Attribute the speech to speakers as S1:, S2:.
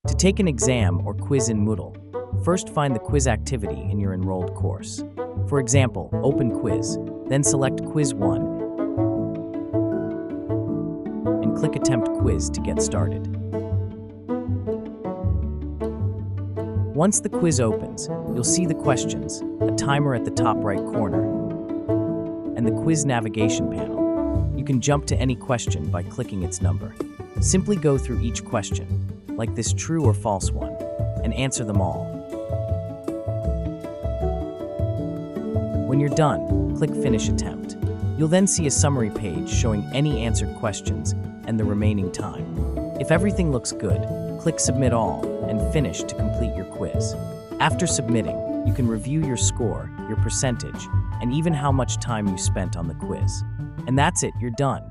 S1: To take an exam or quiz in Moodle, first find the quiz activity in your enrolled course. For example, open quiz, then select Quiz 1 and click Attempt Quiz to get started. Once the quiz opens, you'll see the questions, a timer at the top right corner, and the quiz navigation panel. You can jump to any question by clicking its number. Simply go through each question, like this true or false one, and answer them all. When you're done, click Finish Attempt. You'll then see a summary page showing any answered questions and the remaining time. If everything looks good, click Submit All and Finish to complete your quiz. After submitting, you can review your score, your percentage, and even how much time you spent on the quiz. And that's it, you're done.